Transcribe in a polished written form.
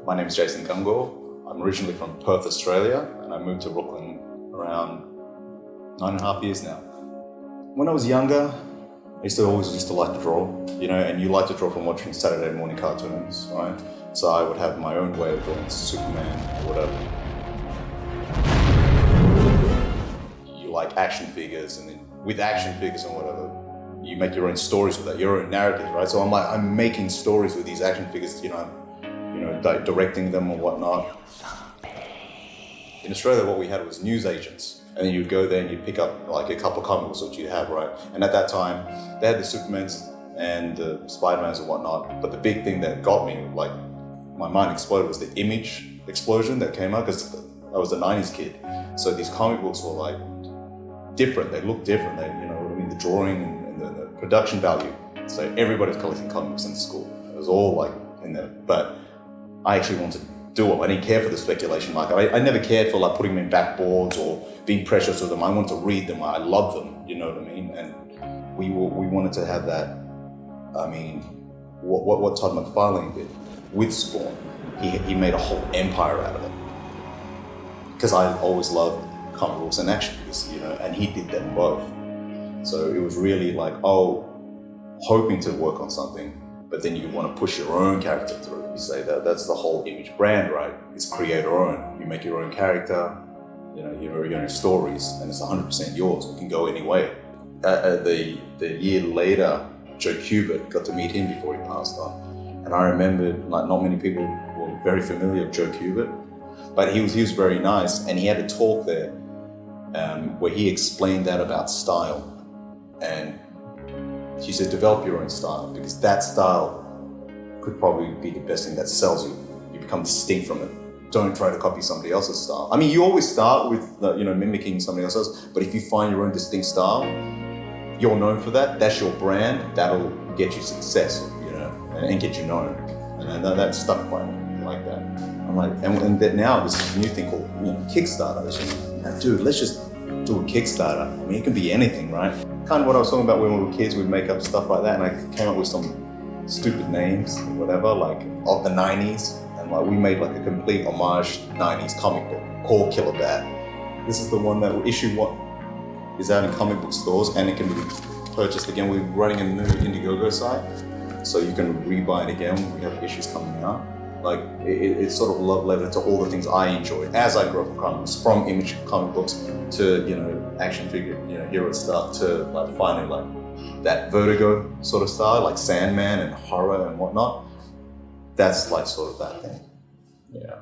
My name is Jason Goungor. I'm originally from Perth, Australia, and I moved to Brooklyn around 9.5 years now. When I was younger, I always used to like to draw, and you like to draw from watching Saturday morning cartoons, right? So I would have my own way of drawing Superman or whatever. You like action figures, and then with action figures and whatever, you make your own stories with that, your own narratives, right? So I'm making stories with these action figures, directing them or whatnot. In Australia, what we had was news agents. And then you'd go there and you'd pick up like a couple of comic books which you'd have, right? And at that time, they had the Supermans and the Spider-Mans and whatnot. But the big thing that got me, like my mind exploded, was the image explosion that came out, because I was a 90s kid. So these comic books were like different, they looked different. The drawing and the production value. So everybody's collecting comic books in school. It was all like in there. But I actually wanted to do it. I didn't care for the speculation market. I never cared for like putting them in backboards or being precious with them. I wanted to read them. I love them, you know what I mean? And we wanted to have that. I mean, what Todd McFarlane did with Spawn, he made a whole empire out of it. Because I always loved comic books and action figures, and he did them both. So it was really like, hoping to work on something, but then you want to push your own character through. You say that's the whole image brand, right? It's create your own. You make your own character, your own stories, and it's 100% yours. It can go any way. The year later, Joe Kubert, got to meet him before he passed on. And I remembered, like, not many people were very familiar with Joe Kubert, but he was very nice, and he had a talk there where he explained that about style. And he said, develop your own style, because that style could probably be the best thing that sells you. You become distinct from it. Don't try to copy somebody else's style. I mean, you always start with, mimicking somebody else's, but if you find your own distinct style, you're known for that, that's your brand, that'll get you success, and get you known. And that stuck quite like that. I'm like, and that now there's this new thing called, Kickstarter. Dude, let's just do a Kickstarter. I mean, it can be anything, right? Kind of what I was talking about when we were kids, we'd make up stuff like that, and I came up with some stupid names or whatever, like of the 90s, and like we made like a complete homage 90s comic book called Killer Bat. This is the one that issue 1 is out in comic book stores, and it can be purchased again. We're running a new Indiegogo site, so you can rebuy it again when we have issues coming out. Like it's sort of love letter to all the things I enjoyed as I grew up with comic books, from image comic books to action figure hero stuff, to like finally like that Vertigo sort of style, like Sandman and horror and whatnot. That's like sort of that thing. Yeah.